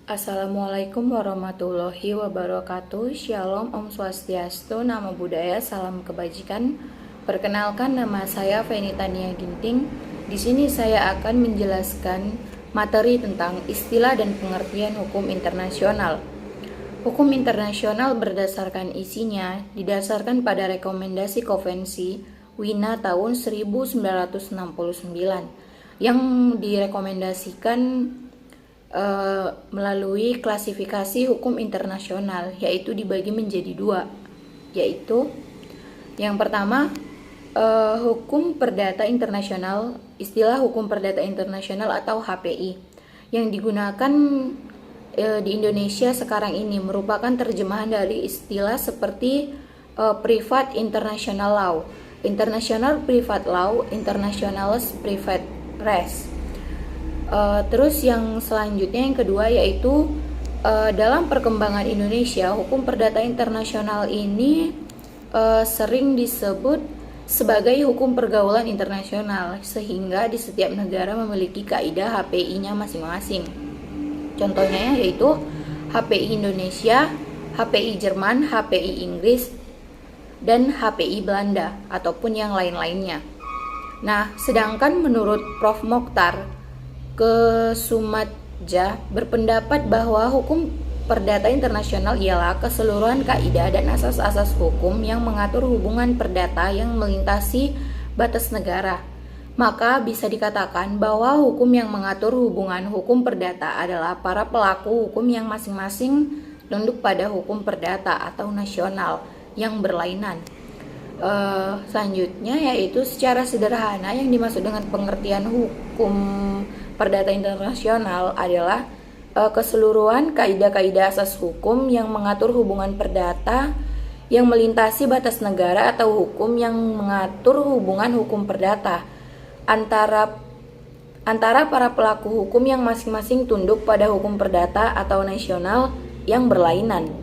Assalamualaikum warahmatullahi wabarakatuh. Shalom, Om Swastiastu, Namo Buddhaya, salam kebajikan. Perkenalkan, nama saya Fenitania Ginting. Di sini saya akan menjelaskan materi tentang istilah dan pengertian hukum internasional. Hukum internasional berdasarkan isinya didasarkan pada rekomendasi Konvensi Wina tahun 1969 yang direkomendasikan melalui klasifikasi hukum internasional, yaitu dibagi menjadi dua, yaitu yang pertama hukum perdata internasional. Istilah hukum perdata internasional atau HPI yang digunakan di Indonesia sekarang ini merupakan terjemahan dari istilah seperti Private International Law, International Private Law, Internationalist Private Res. Terus yang selanjutnya yang kedua yaitu dalam perkembangan Indonesia, hukum perdata internasional ini sering disebut sebagai hukum pergaulan internasional, sehingga di setiap negara memiliki kaidah HPI-nya masing-masing. Contohnya yaitu HPI Indonesia, HPI Jerman, HPI Inggris, dan HPI Belanda ataupun yang lain-lainnya. Nah, sedangkan menurut Prof. Mokhtar Kesumadja berpendapat bahwa hukum perdata internasional ialah keseluruhan kaidah dan asas-asas hukum yang mengatur hubungan perdata yang melintasi batas negara. Maka bisa dikatakan bahwa hukum yang mengatur hubungan hukum perdata adalah para pelaku hukum yang masing-masing tunduk pada hukum perdata atau nasional yang berlainan. Selanjutnya yaitu secara sederhana yang dimaksud dengan pengertian hukum perdata internasional adalah keseluruhan kaidah-kaidah asas hukum yang mengatur hubungan perdata yang melintasi batas negara atau hukum yang mengatur hubungan hukum perdata antara para pelaku hukum yang masing-masing tunduk pada hukum perdata atau nasional yang berlainan.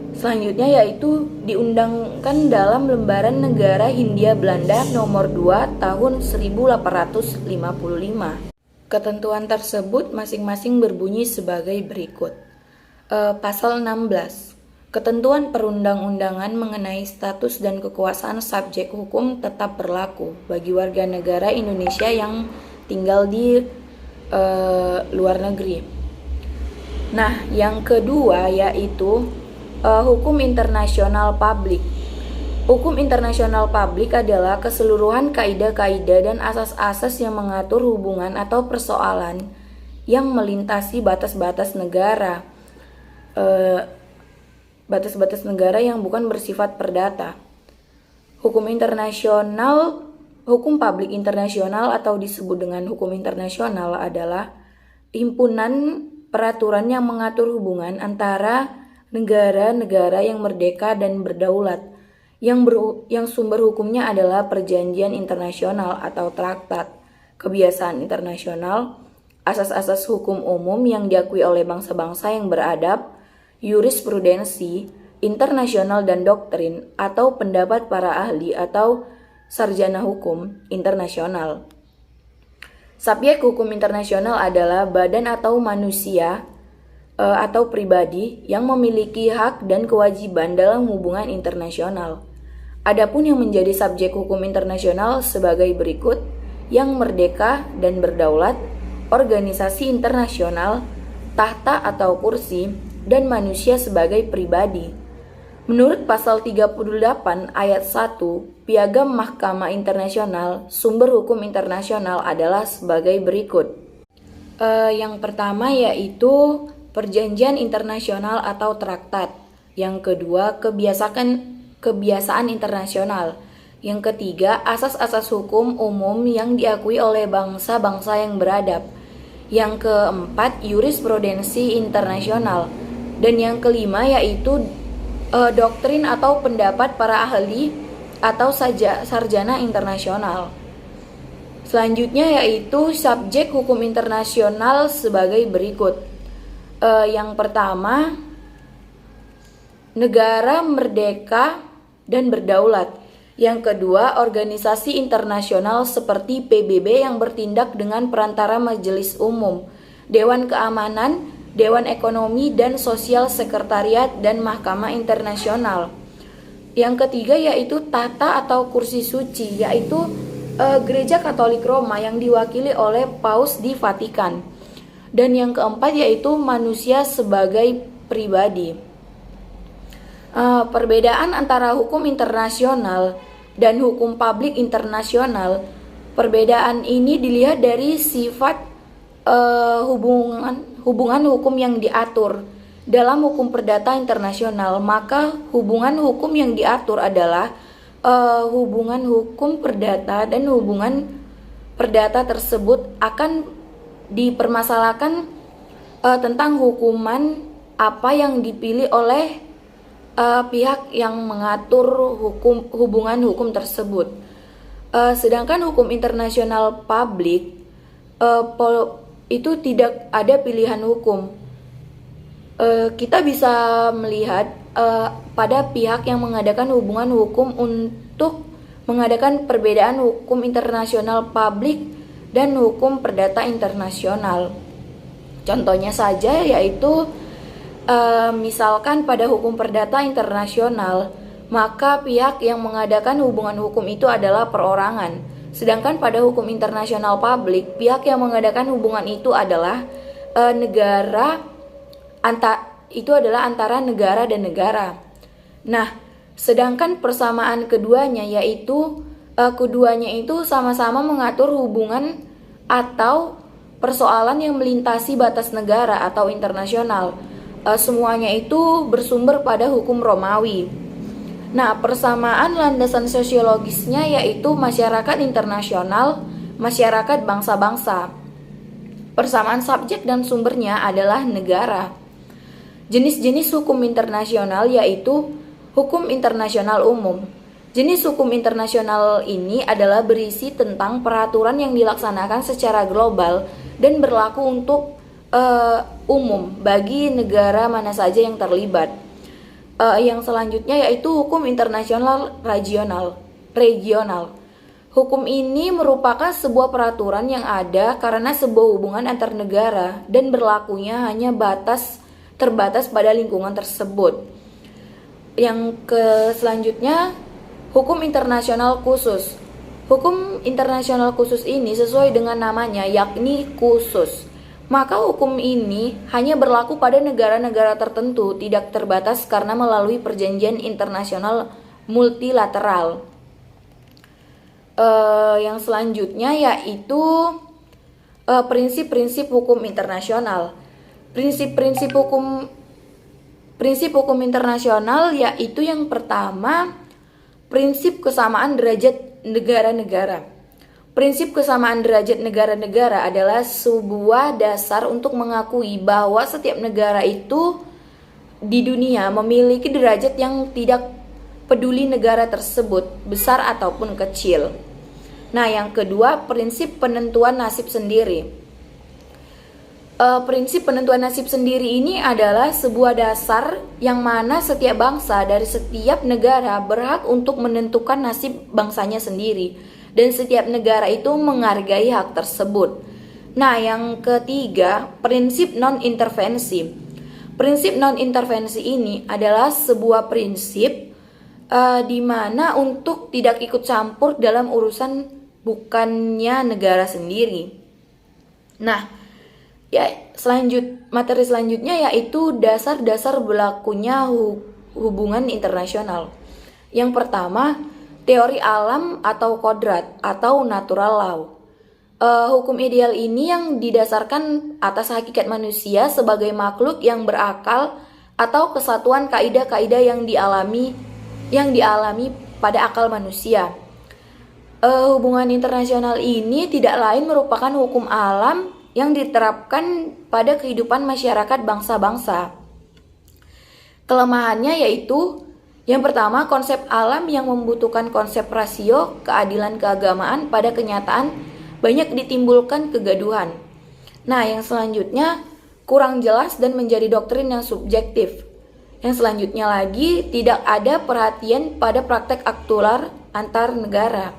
Selanjutnya yaitu diundangkan dalam Lembaran Negara Hindia Belanda nomor 2 tahun 1855. Ketentuan tersebut masing-masing berbunyi sebagai berikut. Pasal 16. Ketentuan perundang-undangan mengenai status dan kekuasaan subjek hukum tetap berlaku bagi warga negara Indonesia yang tinggal di luar negeri. Nah, yang kedua yaitu hukum internasional publik. Hukum internasional publik adalah keseluruhan kaidah-kaidah dan asas-asas yang mengatur hubungan atau persoalan yang melintasi batas-batas negara. Batas-batas negara yang bukan bersifat perdata. Hukum publik internasional atau disebut dengan hukum internasional adalah himpunan peraturan yang mengatur hubungan antara negara-negara yang merdeka dan berdaulat, yang sumber hukumnya adalah perjanjian internasional atau traktat, kebiasaan internasional, asas-asas hukum umum yang diakui oleh bangsa-bangsa yang beradab, jurisprudensi internasional dan doktrin atau pendapat para ahli atau sarjana hukum internasional. Subjek hukum internasional adalah badan atau manusia atau pribadi yang memiliki hak dan kewajiban dalam hubungan internasional. Adapun yang menjadi subjek hukum internasional sebagai berikut: yang merdeka dan berdaulat, organisasi internasional, tahta atau kursi, dan manusia sebagai pribadi. Menurut pasal 38 ayat 1 Piagam Mahkamah Internasional, sumber hukum internasional adalah sebagai berikut. Yang pertama yaitu perjanjian internasional atau traktat. Yang kedua, kebiasaan internasional. Yang ketiga, asas-asas hukum umum yang diakui oleh bangsa-bangsa yang beradab. Yang keempat, jurisprudensi internasional. Dan yang kelima yaitu doktrin atau pendapat para ahli atau sarjana internasional. Selanjutnya yaitu subjek hukum internasional sebagai berikut. Yang pertama, negara merdeka dan berdaulat. Yang kedua, organisasi internasional seperti PBB yang bertindak dengan perantara Majelis Umum, Dewan Keamanan, Dewan Ekonomi dan Sosial Sekretariat, dan Mahkamah Internasional. Yang ketiga yaitu tata atau kursi suci, yaitu Gereja Katolik Roma yang diwakili oleh Paus di Vatikan. Dan yang keempat yaitu manusia sebagai pribadi. Perbedaan antara hukum internasional dan hukum publik internasional, perbedaan ini dilihat dari sifat hubungan hukum yang diatur dalam hukum perdata internasional. Maka hubungan hukum yang diatur adalah hubungan hukum perdata, dan hubungan perdata tersebut akan dipermasalahkan tentang hukuman apa yang dipilih oleh pihak yang mengatur hubungan hukum tersebut. Sedangkan hukum internasional publik itu tidak ada pilihan hukum. Kita bisa melihat pada pihak yang mengadakan hubungan hukum untuk mengadakan perbedaan hukum internasional publik dan hukum perdata internasional. Contohnya saja yaitu misalkan pada hukum perdata internasional, maka pihak yang mengadakan hubungan hukum itu adalah perorangan. Sedangkan pada hukum internasional publik, pihak yang mengadakan hubungan itu adalah antara negara dan negara. Nah, sedangkan persamaan keduanya yaitu keduanya itu sama-sama mengatur hubungan atau persoalan yang melintasi batas negara atau internasional. Semuanya itu bersumber pada hukum Romawi. Nah, persamaan landasan sosiologisnya yaitu masyarakat internasional, masyarakat bangsa-bangsa. Persamaan subjek dan sumbernya adalah negara. Jenis-jenis hukum internasional yaitu hukum internasional umum. Jenis hukum internasional ini adalah berisi tentang peraturan yang dilaksanakan secara global dan berlaku untuk umum bagi negara mana saja yang terlibat. Yang selanjutnya yaitu hukum internasional regional. Hukum ini merupakan sebuah peraturan yang ada karena sebuah hubungan antar negara dan berlakunya hanya terbatas pada lingkungan tersebut. Yang selanjutnya hukum internasional khusus. Hukum internasional khusus ini sesuai dengan namanya, yakni khusus. Maka hukum ini hanya berlaku pada negara-negara tertentu, tidak terbatas karena melalui perjanjian internasional multilateral. Yang selanjutnya yaitu prinsip-prinsip hukum internasional. Prinsip hukum internasional yaitu yang pertama, prinsip kesamaan derajat negara-negara. Prinsip kesamaan derajat negara-negara adalah sebuah dasar untuk mengakui bahwa setiap negara itu di dunia memiliki derajat yang tidak peduli negara tersebut besar ataupun kecil. Nah, yang kedua, prinsip penentuan nasib sendiri. Prinsip penentuan nasib sendiri ini adalah sebuah dasar yang mana setiap bangsa dari setiap negara berhak untuk menentukan nasib bangsanya sendiri, dan setiap negara itu menghargai hak tersebut. Nah, yang ketiga, prinsip non-intervensi. Prinsip non-intervensi ini adalah sebuah prinsip di mana untuk tidak ikut campur dalam urusan bukannya negara sendiri. Nah, materi selanjutnya yaitu dasar-dasar berlakunya hubungan internasional. Yang pertama, teori alam atau kodrat atau natural law. Hukum ideal ini yang didasarkan atas hakikat manusia sebagai makhluk yang berakal atau kesatuan kaidah-kaidah yang dialami pada akal manusia. Hubungan internasional ini tidak lain merupakan hukum alam yang diterapkan pada kehidupan masyarakat bangsa-bangsa. Kelemahannya yaitu yang pertama, konsep alam yang membutuhkan konsep rasio, keadilan keagamaan pada kenyataan banyak ditimbulkan kegaduhan. Nah, yang selanjutnya kurang jelas dan menjadi doktrin yang subjektif. Yang selanjutnya lagi tidak ada perhatian pada praktek aktual antar negara.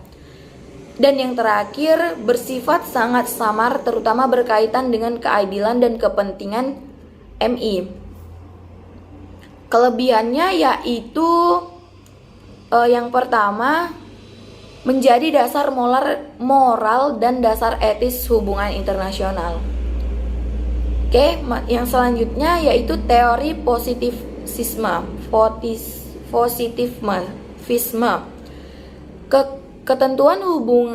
Dan yang terakhir bersifat sangat samar terutama berkaitan dengan keadilan dan kepentingan MI. Kelebihannya yaitu yang pertama, menjadi dasar moral dan dasar etis hubungan internasional. Oke, yang selanjutnya yaitu teori positivisme. Ketentuan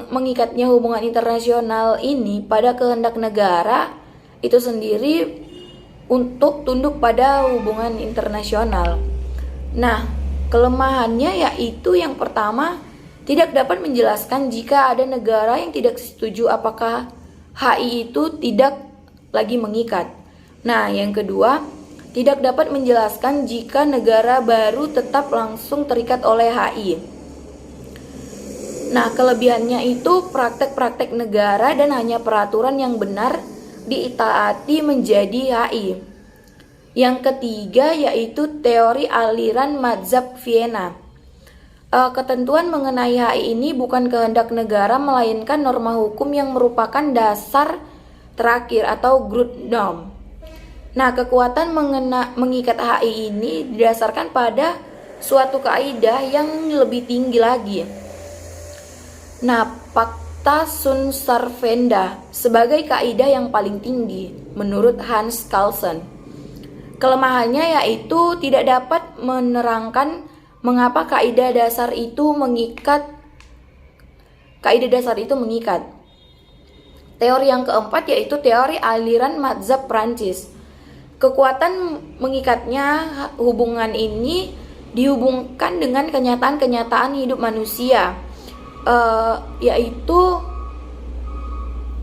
mengikatnya hubungan internasional ini pada kehendak negara itu sendiri untuk tunduk pada hubungan internasional. Nah, kelemahannya yaitu yang pertama, tidak dapat menjelaskan jika ada negara yang tidak setuju apakah HI itu tidak lagi mengikat. Nah, yang kedua, tidak dapat menjelaskan jika negara baru tetap langsung terikat oleh HI. Nah, kelebihannya itu praktek-praktek negara dan hanya peraturan yang benar diitaati menjadi HI. Yang ketiga yaitu teori aliran mazhab Vienna. Ketentuan mengenai HI ini bukan kehendak negara melainkan norma hukum yang merupakan dasar terakhir atau Grundnorm. Nah, kekuatan mengikat HI ini didasarkan pada suatu kaidah yang lebih tinggi lagi. Nah, Pacta sunt servanda sebagai kaidah yang paling tinggi menurut Hans Kelsen. Kelemahannya yaitu tidak dapat menerangkan mengapa kaidah dasar itu mengikat. Teori yang keempat yaitu teori aliran mazhab Prancis. Kekuatan mengikatnya hubungan ini dihubungkan dengan kenyataan-kenyataan hidup manusia, yaitu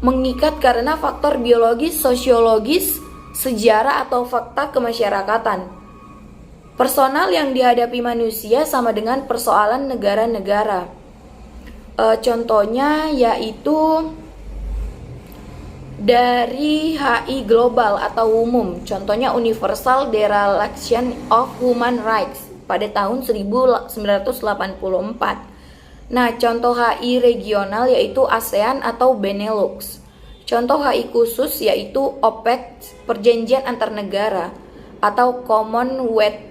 mengikat karena faktor biologis, sosiologis, sejarah atau fakta kemasyarakatan. Personal yang dihadapi manusia sama dengan persoalan negara-negara. Contohnya yaitu dari HI global atau umum. Contohnya Universal Declaration of Human Rights pada tahun 1984. Nah, contoh HI regional yaitu ASEAN atau Benelux. Contoh HI khusus yaitu OPEC, Perjanjian Antar Negara atau Commonwealth.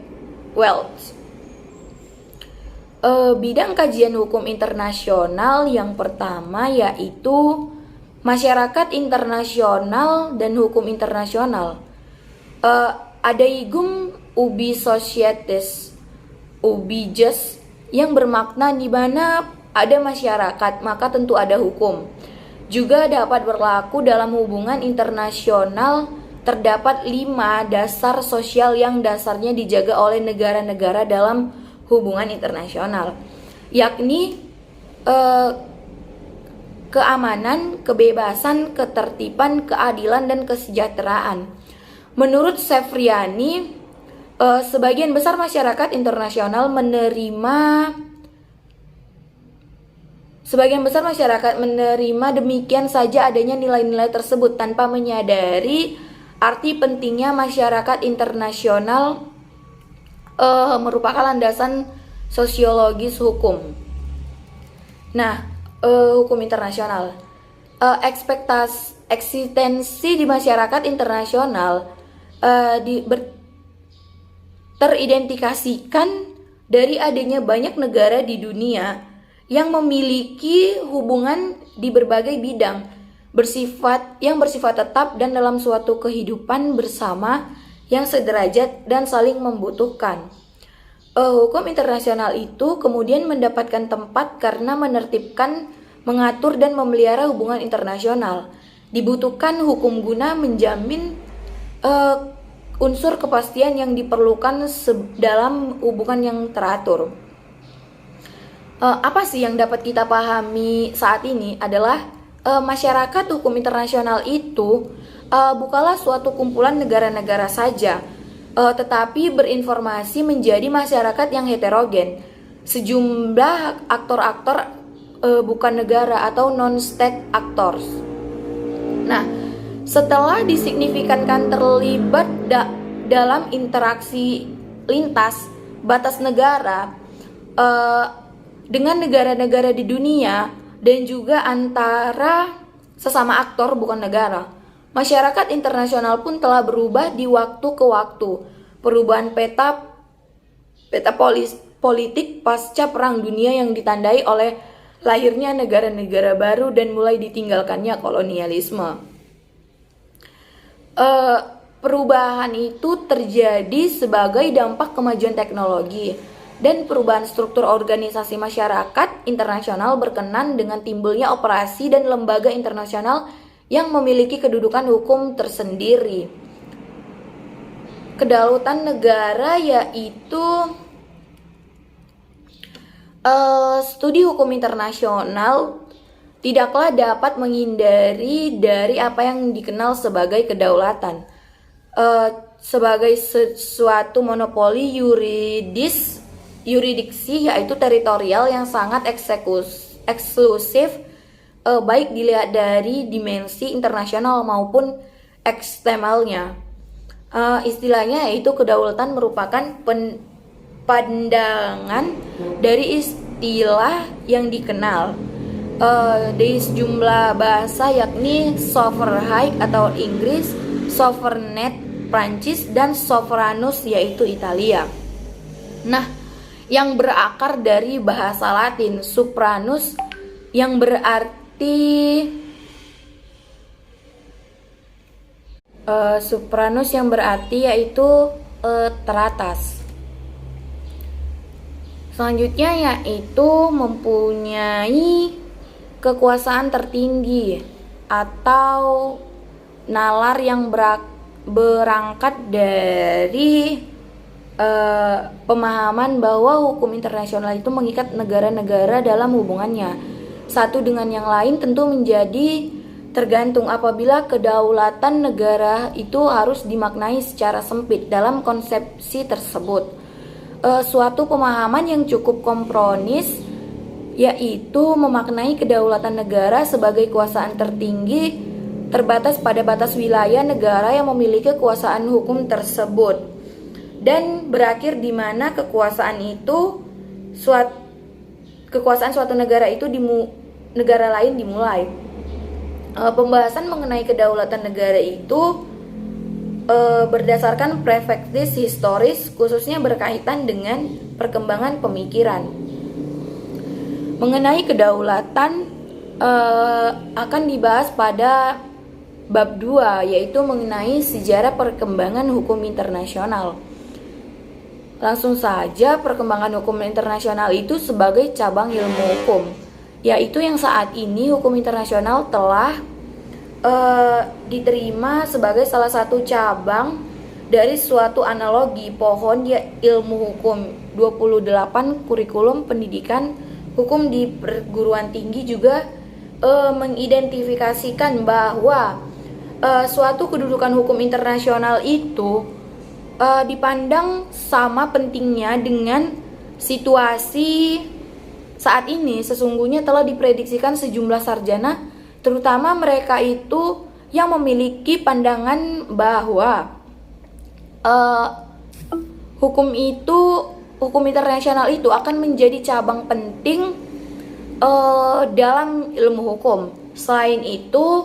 Bidang kajian hukum internasional yang pertama yaitu masyarakat internasional dan hukum internasional. Ada igum ubi societas, ubi jus, yang bermakna di mana ada masyarakat maka tentu ada hukum. Juga dapat berlaku dalam hubungan internasional. Terdapat 5 dasar sosial yang dasarnya dijaga oleh negara-negara dalam hubungan internasional, yakni keamanan, kebebasan, ketertiban, keadilan, dan kesejahteraan. Menurut Sefriani, sebagian besar masyarakat internasional menerima demikian saja adanya nilai-nilai tersebut tanpa menyadari arti pentingnya masyarakat internasional merupakan landasan sosiologis hukum. Nah, hukum internasional, eksistensi di masyarakat internasional teridentifikasikan dari adanya banyak negara di dunia yang memiliki hubungan di berbagai bidang yang bersifat tetap dan dalam suatu kehidupan bersama yang sederajat dan saling membutuhkan. Hukum internasional itu kemudian mendapatkan tempat karena menertibkan, mengatur dan memelihara hubungan internasional. Dibutuhkan hukum guna menjamin unsur kepastian yang diperlukan dalam hubungan yang teratur. Apa sih yang dapat kita pahami saat ini adalah masyarakat hukum internasional itu bukanlah suatu kumpulan negara-negara saja, tetapi berinformasi menjadi masyarakat yang heterogen. Sejumlah aktor-aktor bukan negara atau non-state actors. Nah, setelah disignifikankan terlibat dalam interaksi lintas batas negara dengan negara-negara di dunia dan juga antara sesama aktor bukan negara. Masyarakat internasional pun telah berubah di waktu ke waktu. Perubahan peta politik pasca Perang Dunia yang ditandai oleh lahirnya negara-negara baru dan mulai ditinggalkannya kolonialisme. Perubahan itu terjadi sebagai dampak kemajuan teknologi dan perubahan struktur organisasi masyarakat internasional berkenan dengan timbulnya operasi dan lembaga internasional yang memiliki kedudukan hukum tersendiri. Kedaulatan negara yaitu studi hukum internasional tidaklah dapat menghindari dari apa yang dikenal sebagai kedaulatan. Sebagai sesuatu monopoli yuridiksi yaitu teritorial yang sangat eksklusif, baik dilihat dari dimensi internasional maupun eksternalnya. Istilahnya yaitu kedaulatan merupakan pandangan dari istilah yang dikenal di sejumlah bahasa, yakni sovereign atau Inggris, sovereignty Prancis, dan soveranus yaitu Italia. Nah, yang berakar dari bahasa Latin supranus yang berarti yaitu teratas. Selanjutnya yaitu mempunyai kekuasaan tertinggi atau nalar yang berangkat dari pemahaman bahwa hukum internasional itu mengikat negara-negara dalam hubungannya satu dengan yang lain, tentu menjadi tergantung apabila kedaulatan negara itu harus dimaknai secara sempit dalam konsepsi tersebut. Suatu pemahaman yang cukup kompromis yaitu memaknai kedaulatan negara sebagai kekuasaan tertinggi terbatas pada batas wilayah negara yang memiliki kekuasaan hukum tersebut, dan berakhir di mana kekuasaan suatu negara itu negara lain dimulai. Pembahasan mengenai kedaulatan negara itu berdasarkan perspektif historis, khususnya berkaitan dengan perkembangan pemikiran. Mengenai kedaulatan akan dibahas pada bab 2, yaitu mengenai sejarah perkembangan hukum internasional. Langsung saja, perkembangan hukum internasional itu sebagai cabang ilmu hukum, yaitu yang saat ini hukum internasional telah diterima sebagai salah satu cabang dari suatu analogi pohon ilmu hukum. 28 kurikulum pendidikan hukum di perguruan tinggi juga mengidentifikasikan bahwa suatu kedudukan hukum internasional itu dipandang sama pentingnya dengan situasi saat ini. Sesungguhnya telah diprediksikan sejumlah sarjana, terutama mereka itu yang memiliki pandangan bahwa hukum internasional itu akan menjadi cabang penting dalam ilmu hukum. Selain itu,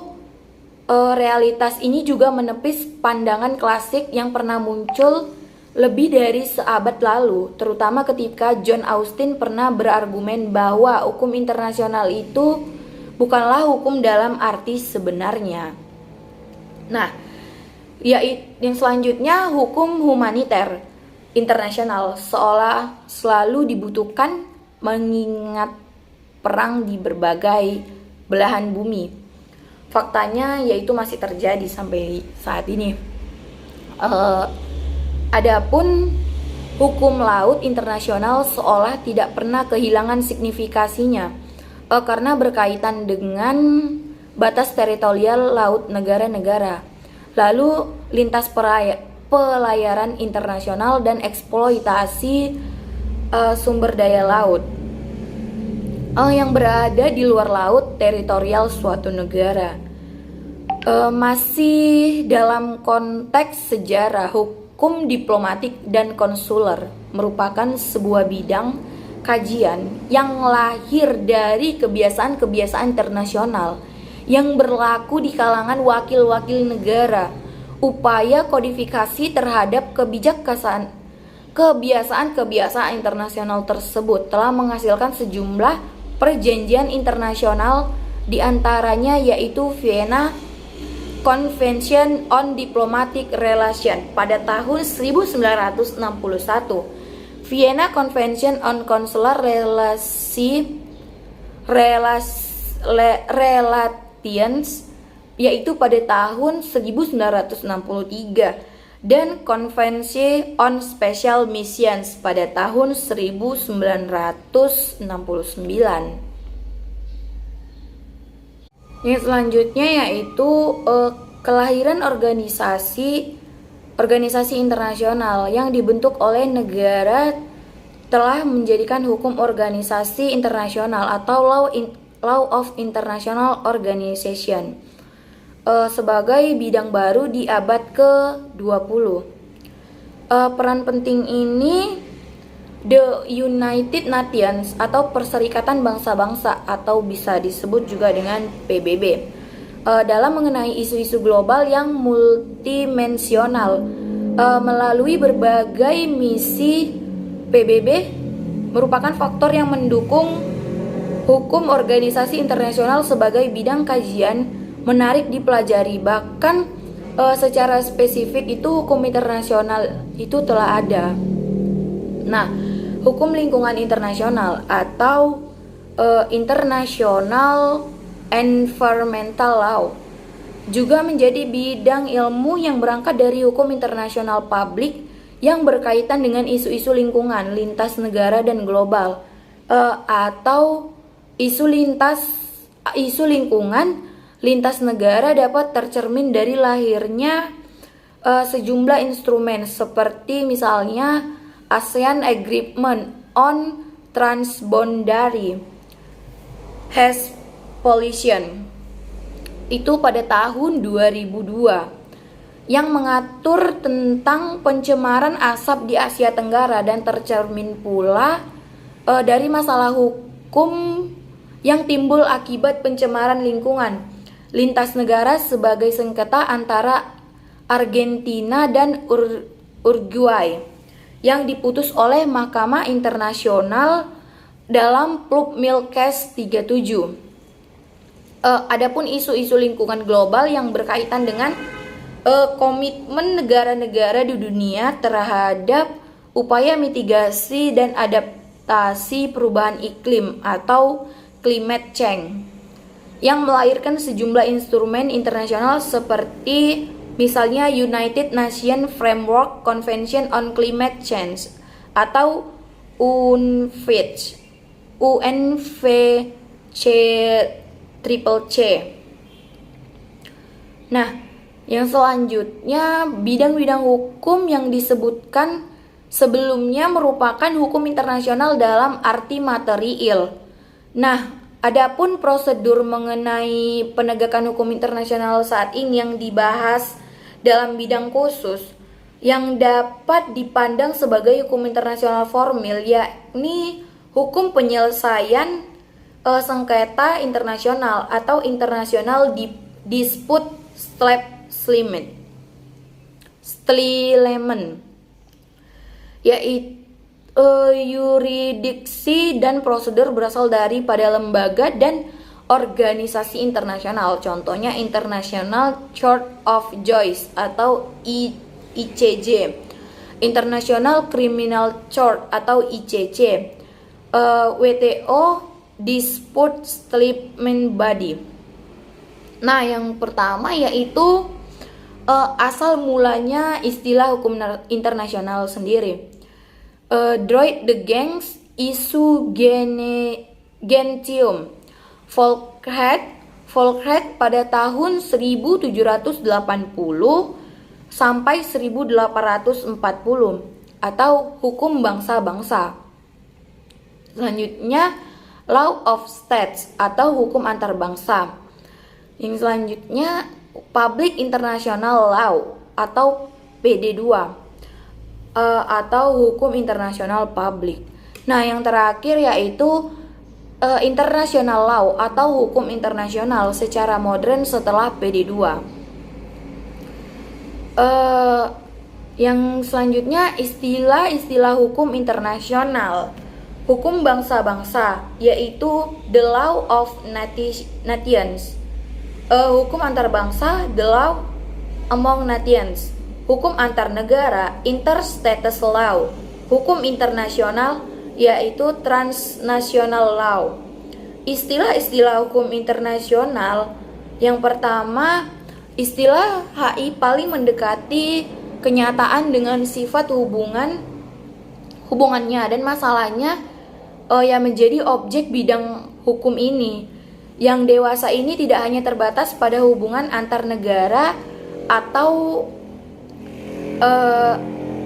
realitas ini juga menepis pandangan klasik yang pernah muncul lebih dari seabad lalu, terutama ketika John Austin pernah berargumen bahwa hukum internasional itu bukanlah hukum dalam arti sebenarnya. Nah, yang selanjutnya hukum humaniter internasional seolah selalu dibutuhkan mengingat perang di berbagai belahan bumi. Faktanya yaitu masih terjadi sampai saat ini. Adapun hukum laut internasional seolah tidak pernah kehilangan signifikasinya karena berkaitan dengan batas teritorial laut negara-negara, lalu lintas pelayaran internasional dan eksploitasi sumber daya laut yang berada di luar laut teritorial suatu negara. Masih dalam konteks sejarah, hukum diplomatik dan konsuler merupakan sebuah bidang kajian yang lahir dari kebiasaan-kebiasaan internasional yang berlaku di kalangan wakil-wakil negara. Upaya kodifikasi terhadap kebiasaan-kebiasaan internasional tersebut telah menghasilkan sejumlah perjanjian internasional, di antaranya yaitu Vienna Convention on Diplomatic Relations pada tahun 1961, Vienna Convention on Consular Relations yaitu pada tahun 1963, dan Konvensi on Special Missions pada tahun 1969. Yang selanjutnya yaitu kelahiran organisasi internasional yang dibentuk oleh negara telah menjadikan hukum organisasi internasional atau Law of International Organization sebagai bidang baru di abad ke-20. Peran penting ini The United Nations atau Perserikatan Bangsa-Bangsa atau bisa disebut juga dengan PBB dalam mengenai isu-isu global yang multidimensional. Melalui berbagai misi, PBB merupakan faktor yang mendukung hukum organisasi internasional sebagai bidang kajian menarik dipelajari. Bahkan secara spesifik itu hukum internasional itu telah ada. Nah, hukum lingkungan internasional atau International Environmental Law juga menjadi bidang ilmu yang berangkat dari hukum internasional publik yang berkaitan dengan isu-isu lingkungan, lintas negara dan global, atau isu lingkungan lintas negara dapat tercermin dari lahirnya sejumlah instrumen seperti misalnya ASEAN Agreement on Transboundary Haze Pollution itu pada tahun 2002 yang mengatur tentang pencemaran asap di Asia Tenggara, dan tercermin pula dari masalah hukum yang timbul akibat pencemaran lingkungan lintas negara sebagai sengketa antara Argentina dan Uruguay yang diputus oleh Mahkamah Internasional dalam Plumb Case 37. Adapun isu-isu lingkungan global yang berkaitan dengan komitmen negara-negara di dunia terhadap upaya mitigasi dan adaptasi perubahan iklim atau climate change yang melahirkan sejumlah instrumen internasional seperti misalnya United Nations Framework Convention on Climate Change atau UNFCCC. Nah, yang selanjutnya bidang-bidang hukum yang disebutkan sebelumnya merupakan hukum internasional dalam arti material. Nah, adapun prosedur mengenai penegakan hukum internasional saat ini yang dibahas dalam bidang khusus yang dapat dipandang sebagai hukum internasional formil, yakni hukum penyelesaian sengketa internasional atau International Dispute Settlement, yaitu yurisdiksi dan prosedur berasal dari pada lembaga dan organisasi internasional, contohnya International Court of Justice atau ICJ, International Criminal Court atau ICC, WTO Dispute Settlement Body. Nah, yang pertama yaitu asal mulanya istilah hukum internasional sendiri. Droit de Gens isu gentium Volkrecht pada tahun 1780 sampai 1840 atau hukum bangsa-bangsa. Selanjutnya Law of States atau hukum antar bangsa. Yang selanjutnya Public International Law atau PD2 atau hukum internasional publik. Nah, yang terakhir yaitu international law atau hukum internasional secara modern setelah PD2. Yang selanjutnya istilah-istilah hukum internasional. Hukum bangsa-bangsa, yaitu the law of nations. Hukum antar bangsa, the law among nations. Hukum antar negara, interstates law. Hukum internasional, yaitu transnational law. Istilah-istilah hukum internasional, yang pertama, istilah HI paling mendekati kenyataan dengan sifat hubungannya dan masalahnya yang menjadi objek bidang hukum ini. Yang dewasa ini tidak hanya terbatas pada hubungan antar negara atau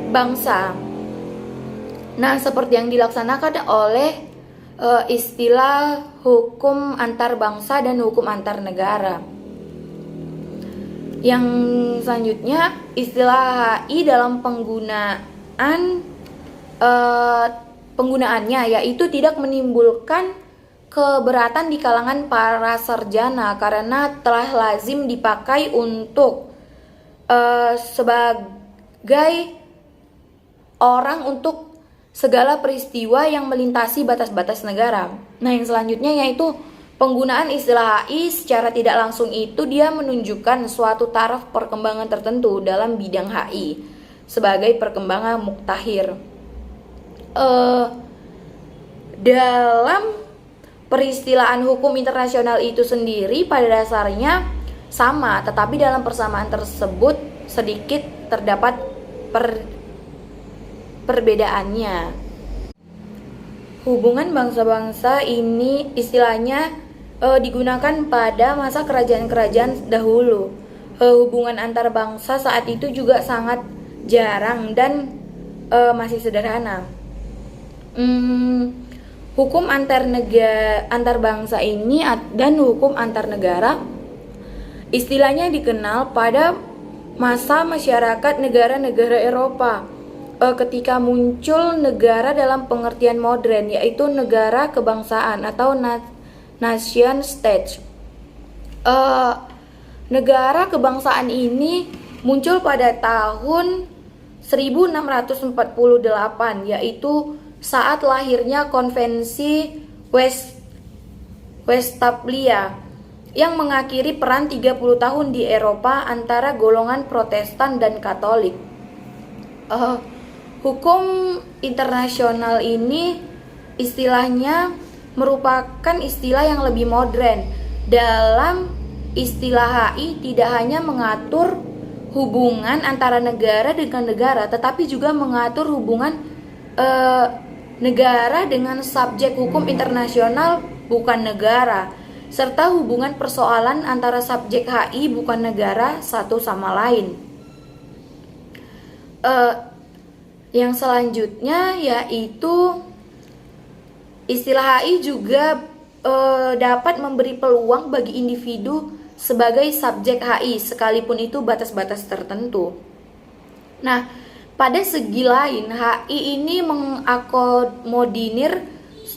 bangsa. Nah, seperti yang dilaksanakan oleh istilah hukum antar bangsa dan hukum antar negara. Yang selanjutnya, istilah HI dalam penggunaannya yaitu tidak menimbulkan keberatan di kalangan para sarjana karena telah lazim dipakai untuk sebagai orang untuk segala peristiwa yang melintasi batas-batas negara. Nah, yang selanjutnya yaitu penggunaan istilah HI secara tidak langsung itu dia menunjukkan suatu taraf perkembangan tertentu dalam bidang HI sebagai perkembangan muktahir. Dalam peristilahan hukum internasional itu sendiri pada dasarnya sama, tetapi dalam persamaan tersebut sedikit terdapat perbedaannya. Hubungan bangsa-bangsa ini istilahnya digunakan pada masa kerajaan-kerajaan dahulu. Hubungan antar bangsa saat itu juga sangat jarang dan masih sederhana. Hukum antar bangsa ini dan hukum antar negara istilahnya dikenal pada masa masyarakat negara-negara Eropa ketika muncul negara dalam pengertian modern, yaitu negara kebangsaan atau nation state. Negara kebangsaan ini muncul pada tahun 1648, yaitu saat lahirnya konvensi Westphalia yang mengakhiri peran 30 tahun di Eropa antara golongan Protestan dan Katolik. Hukum internasional ini istilahnya merupakan istilah yang lebih modern. Dalam istilah HI tidak hanya mengatur hubungan antara negara dengan negara, tetapi juga mengatur hubungan negara dengan subjek hukum internasional bukan negara, serta hubungan persoalan antara subjek HI bukan negara satu sama lain. Yang selanjutnya yaitu istilah HI juga dapat memberi peluang bagi individu sebagai subjek HI sekalipun itu batas-batas tertentu. Nah, pada segi lain HI ini mengakomodir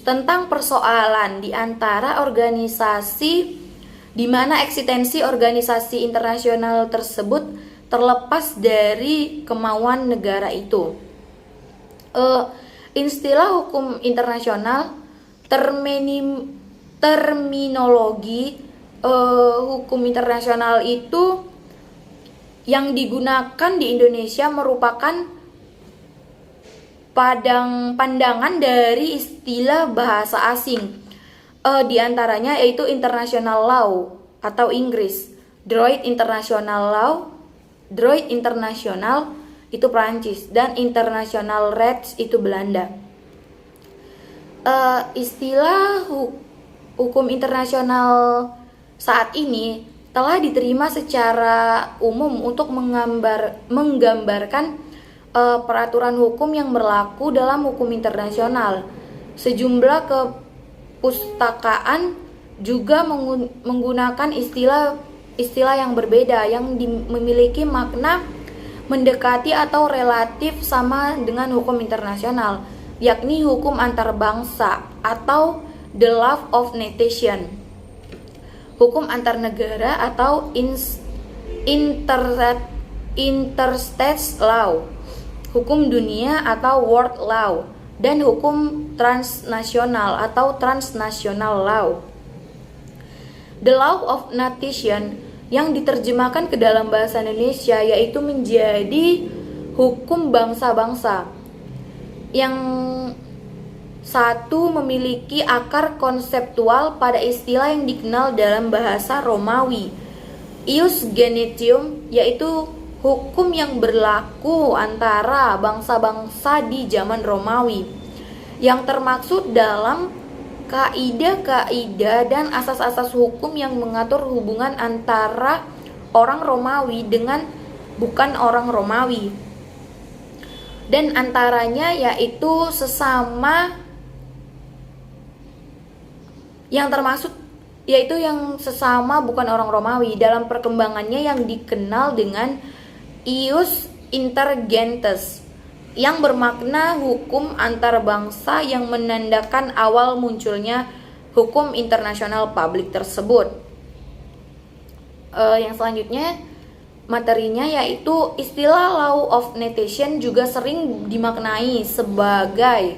tentang persoalan di antara organisasi di mana eksistensi organisasi internasional tersebut terlepas dari kemauan negara itu. Istilah hukum internasional, terminologi hukum internasional itu yang digunakan di Indonesia merupakan pandangan dari istilah bahasa asing, di antaranya yaitu international law atau Inggris, droit international law, droit international itu Prancis, dan international rights itu Belanda. Istilah hukum internasional saat ini telah diterima secara umum untuk menggambarkan peraturan hukum yang berlaku dalam hukum internasional. Sejumlah kepustakaan juga menggunakan istilah yang berbeda yang memiliki makna mendekati atau relatif sama dengan hukum internasional, yakni hukum antar bangsa atau the law of nation, hukum antar negara atau interstate law, hukum dunia atau world law, dan hukum transnasional atau transnational law. The law of nation yang diterjemahkan ke dalam bahasa Indonesia yaitu menjadi hukum bangsa-bangsa, yang satu memiliki akar konseptual pada istilah yang dikenal dalam bahasa Romawi, ius genetium, yaitu hukum yang berlaku antara bangsa-bangsa di zaman Romawi, yang termaksud dalam kaidah-kaidah dan asas-asas hukum yang mengatur hubungan antara orang Romawi dengan bukan orang Romawi, dan antaranya yaitu sesama yang termasuk yaitu yang sesama bukan orang Romawi, dalam perkembangannya yang dikenal dengan ius inter gentes, yang bermakna hukum antar bangsa yang menandakan awal munculnya hukum internasional publik tersebut. Yang selanjutnya materinya yaitu istilah law of nation juga sering dimaknai sebagai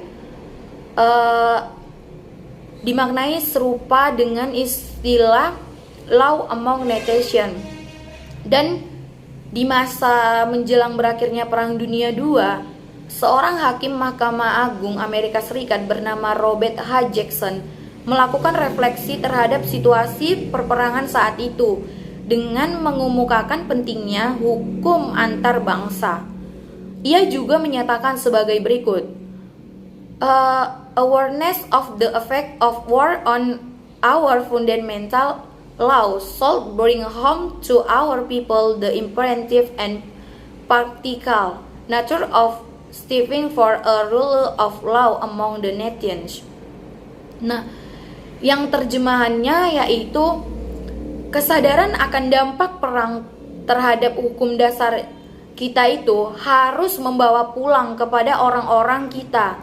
dimaknai serupa dengan istilah law among nation. Dan di masa menjelang berakhirnya Perang Dunia II, seorang hakim Mahkamah Agung Amerika Serikat bernama Robert H. Jackson melakukan refleksi terhadap situasi perperangan saat itu dengan mengemukakan pentingnya hukum antar bangsa. Ia juga menyatakan sebagai berikut: awareness of the effect of war on our fundamental laws should bring home to our people the imperative and practical nature of striving for a rule of law among the nations. Nah, yang terjemahannya yaitu kesadaran akan dampak perang terhadap hukum dasar kita itu harus membawa pulang kepada orang-orang kita.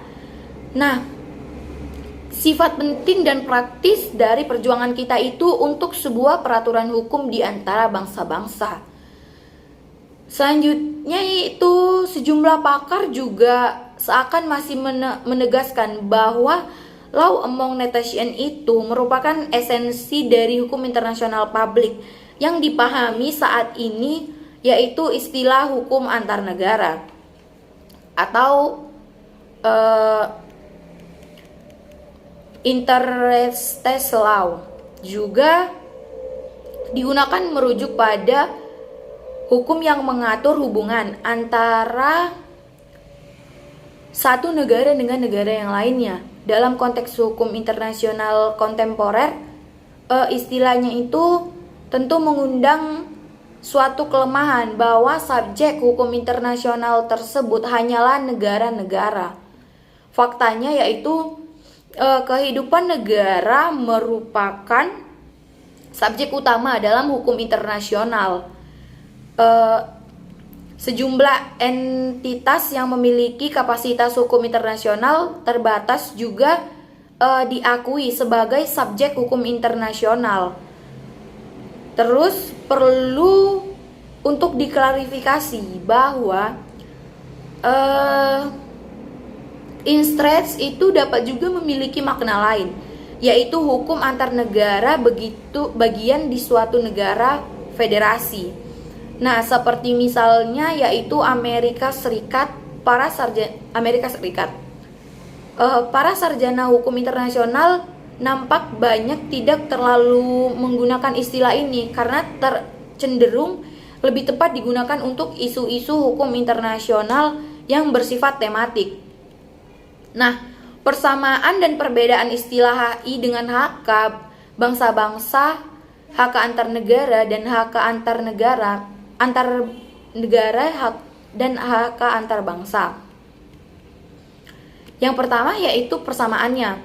Nah, sifat penting dan praktis dari perjuangan kita itu untuk sebuah peraturan hukum di antara bangsa-bangsa. Selanjutnya itu sejumlah pakar juga seakan masih menegaskan bahwa law among nation itu merupakan esensi dari hukum internasional publik yang dipahami saat ini, yaitu istilah hukum antar negara atau interstate law, juga digunakan merujuk pada hukum yang mengatur hubungan antara satu negara dengan negara yang lainnya. Dalam konteks hukum internasional kontemporer, istilahnya itu tentu mengundang suatu kelemahan bahwa subjek hukum internasional tersebut hanyalah negara-negara. Faktanya yaitu kehidupan negara merupakan subjek utama dalam hukum internasional. Sejumlah entitas yang memiliki kapasitas hukum internasional terbatas juga diakui sebagai subjek hukum internasional. Terus perlu untuk diklarifikasi bahwa instrets itu dapat juga memiliki makna lain, yaitu hukum antar negara begitu bagian di suatu negara federasi. Nah, seperti misalnya yaitu Amerika Serikat. Para sarjana hukum internasional nampak banyak tidak terlalu menggunakan istilah ini karena cenderung lebih tepat digunakan untuk isu-isu hukum internasional yang bersifat tematik. Nah, persamaan dan perbedaan istilah HI dengan HK bangsa-bangsa, HK antar negara dan HK antar negara dan HK antar bangsa. Yang pertama yaitu persamaannya,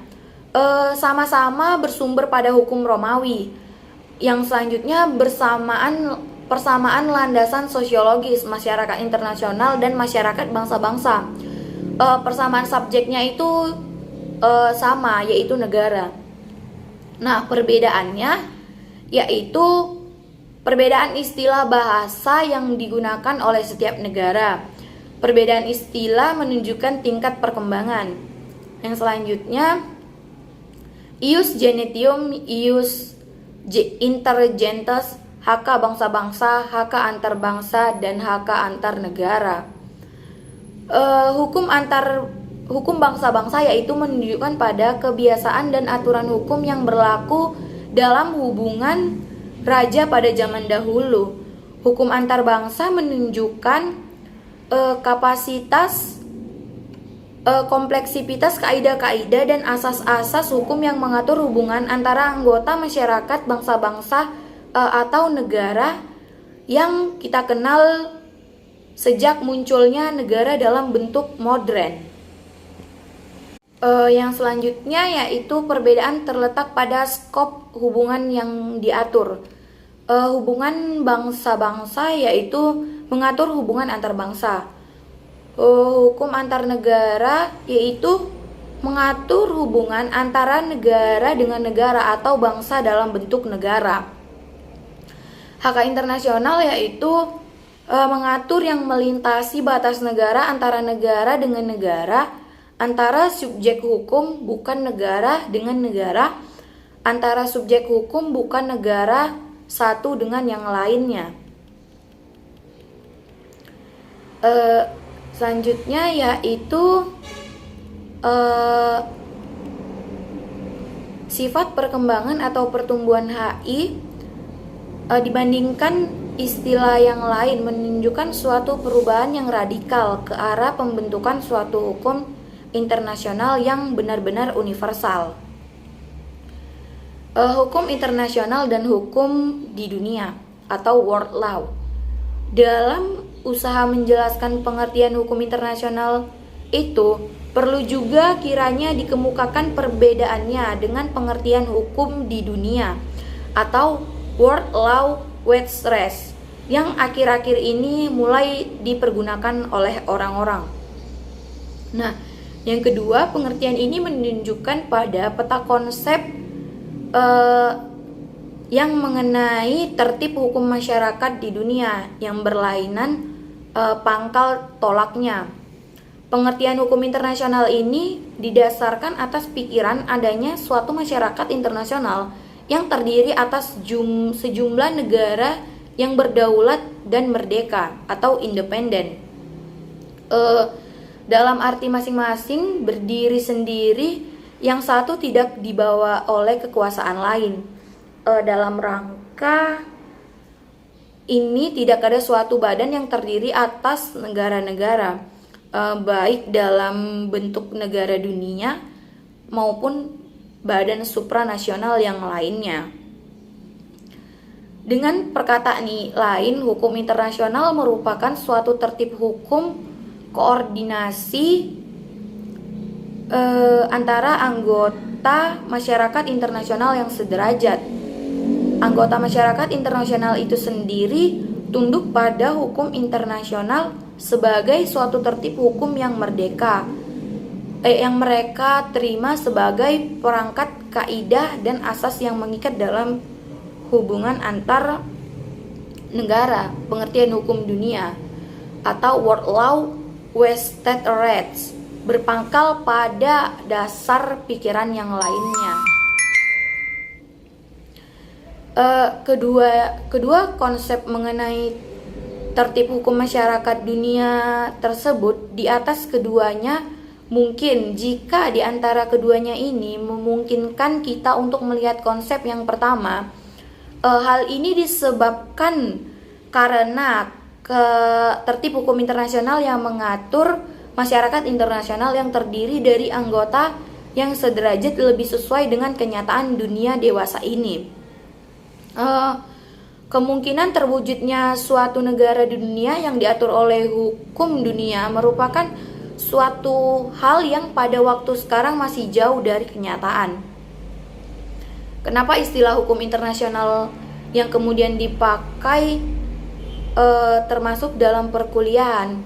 sama-sama bersumber pada hukum Romawi. Yang selanjutnya persamaan landasan sosiologis masyarakat internasional dan masyarakat bangsa-bangsa. Persamaan subjeknya itu sama, yaitu negara. Nah, perbedaannya yaitu perbedaan istilah bahasa yang digunakan oleh setiap negara. Perbedaan istilah menunjukkan tingkat perkembangan. Yang selanjutnya, ius genetium, ius intergentes, hak bangsa-bangsa, hak antar bangsa, dan hak antar negara. Hukum bangsa-bangsa yaitu menunjukkan pada kebiasaan dan aturan hukum yang berlaku dalam hubungan raja pada zaman dahulu. Hukum antar bangsa menunjukkan kapasitas, kompleksitas kaidah-kaidah dan asas-asas hukum yang mengatur hubungan antara anggota masyarakat bangsa-bangsa atau negara yang kita kenal sejak munculnya negara dalam bentuk modern. Yang selanjutnya yaitu perbedaan terletak pada skop hubungan yang diatur. Hubungan bangsa-bangsa yaitu mengatur hubungan antar bangsa. Hukum antar negara yaitu mengatur hubungan antara negara dengan negara atau bangsa dalam bentuk negara. Hak internasional yaitu mengatur yang melintasi batas negara antara negara dengan negara, antara subjek hukum bukan negara dengan negara, antara subjek hukum bukan negara satu dengan yang lainnya. Selanjutnya yaitu sifat perkembangan atau pertumbuhan HI dibandingkan istilah yang lain menunjukkan suatu perubahan yang radikal ke arah pembentukan suatu hukum internasional yang benar-benar universal. Hukum internasional dan hukum di dunia atau world law. Dalam usaha menjelaskan pengertian hukum internasional itu, perlu juga kiranya dikemukakan perbedaannya dengan pengertian hukum di dunia atau world law Webster's yang akhir-akhir ini mulai dipergunakan oleh orang-orang. Nah, yang kedua, pengertian ini menunjukkan pada peta konsep yang mengenai tertib hukum masyarakat di dunia yang berlainan pangkal tolaknya. Pengertian hukum internasional ini didasarkan atas pikiran adanya suatu masyarakat internasional yang terdiri atas sejumlah negara yang berdaulat dan merdeka atau independen. Dalam arti masing-masing berdiri sendiri, yang satu tidak dibawa oleh kekuasaan lain. Dalam rangka ini tidak ada suatu badan yang terdiri atas negara-negara, baik dalam bentuk negara dunia maupun badan supranasional yang lainnya. Dengan perkataan lain, hukum internasional merupakan suatu tertib hukum koordinasi antara anggota masyarakat internasional yang sederajat. Anggota masyarakat internasional itu sendiri tunduk pada hukum internasional sebagai suatu tertib hukum yang merdeka, yang mereka terima sebagai perangkat kaidah dan asas yang mengikat dalam hubungan antar negara. Pengertian hukum dunia atau world law West State Rights berpangkal pada dasar pikiran yang lainnya. Kedua konsep mengenai tertib hukum masyarakat dunia tersebut, di atas keduanya mungkin jika di antara keduanya ini memungkinkan kita untuk melihat konsep yang pertama. Hal ini disebabkan karena tertib hukum internasional yang mengatur masyarakat internasional yang terdiri dari anggota yang sederajat lebih sesuai dengan kenyataan dunia dewasa ini. Kemungkinan terwujudnya suatu negara di dunia yang diatur oleh hukum dunia merupakan suatu hal yang pada waktu sekarang masih jauh dari kenyataan. Kenapa istilah hukum internasional yang kemudian dipakai termasuk dalam perkuliahan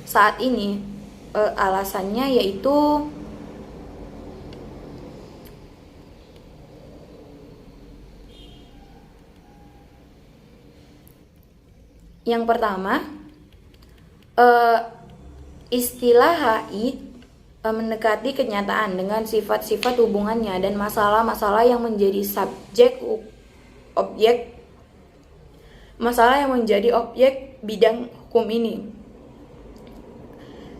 saat ini? Alasannya yaitu Yang pertama, istilah HI mendekati kenyataan dengan sifat-sifat hubungannya dan masalah-masalah yang menjadi objek bidang hukum ini.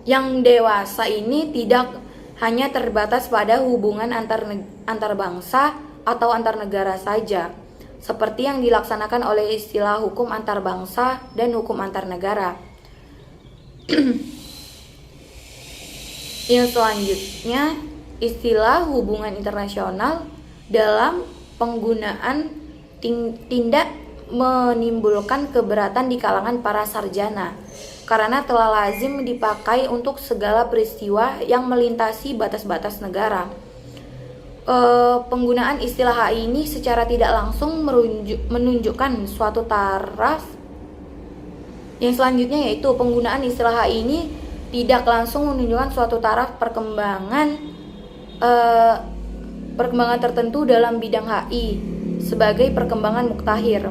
Yang dewasa ini tidak hanya terbatas pada hubungan antar bangsa atau antar negara saja, seperti yang dilaksanakan oleh istilah hukum antar bangsa dan hukum antar negara. Yang selanjutnya, istilah hubungan internasional dalam penggunaan tidak menimbulkan keberatan di kalangan para sarjana karena telah lazim dipakai untuk segala peristiwa yang melintasi batas-batas negara. Penggunaan istilah HI ini secara tidak langsung menunjukkan suatu taraf. Yang selanjutnya yaitu penggunaan istilah HI ini tidak langsung menunjukkan suatu taraf perkembangan tertentu dalam bidang HI sebagai perkembangan muktahir.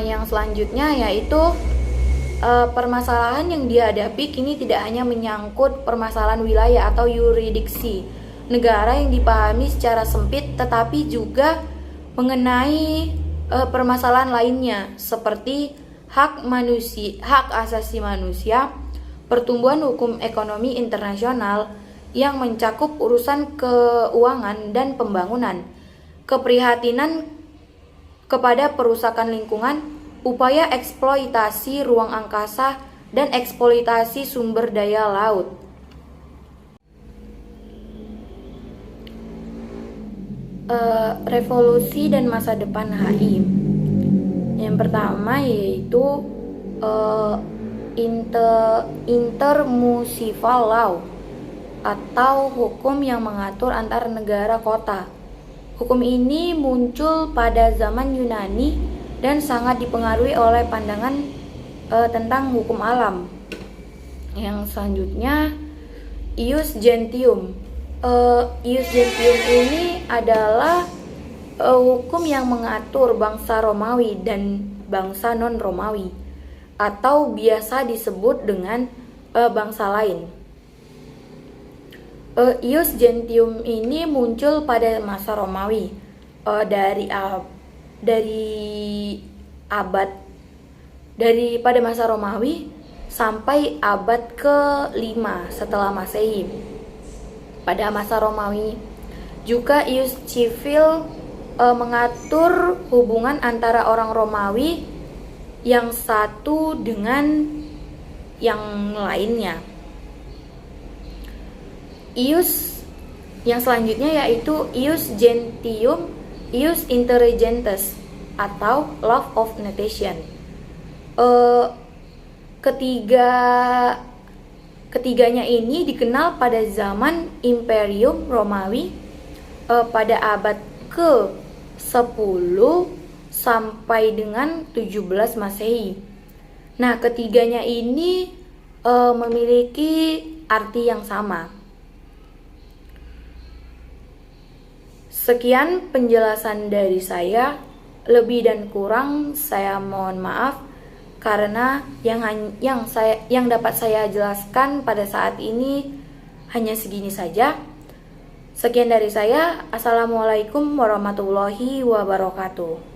Yang selanjutnya yaitu permasalahan yang dihadapi kini tidak hanya menyangkut permasalahan wilayah atau yurisdiksi negara yang dipahami secara sempit, tetapi juga mengenai permasalahan lainnya seperti hak asasi manusia, pertumbuhan hukum ekonomi internasional yang mencakup urusan keuangan dan pembangunan, keprihatinan kepada perusakan lingkungan, upaya eksploitasi ruang angkasa, dan eksploitasi sumber daya laut. Revolusi dan masa depan HI. Yang pertama yaitu intermunicipal law atau hukum yang mengatur antar negara kota. Hukum ini muncul pada zaman Yunani dan sangat dipengaruhi oleh pandangan tentang hukum alam. Yang selanjutnya, ius gentium. Ius gentium ini adalah hukum yang mengatur bangsa Romawi dan bangsa non-Romawi, atau biasa disebut dengan bangsa lain. Ius gentium ini muncul pada masa Romawi, pada masa Romawi sampai abad ke-5 setelah Masehi. Pada masa Romawi juga ius civil mengatur hubungan antara orang Romawi yang satu dengan yang lainnya. Ius yang selanjutnya yaitu ius gentium, ius intelligentes atau law of nation. Ketiganya ini dikenal pada zaman Imperium Romawi pada abad ke-10 sampai dengan 17 Masehi. Nah, ketiganya ini memiliki arti yang sama. Sekian penjelasan dari saya, lebih dan kurang saya mohon maaf karena yang dapat saya jelaskan pada saat ini hanya segini saja. Sekian dari saya. Assalamualaikum warahmatullahi wabarakatuh.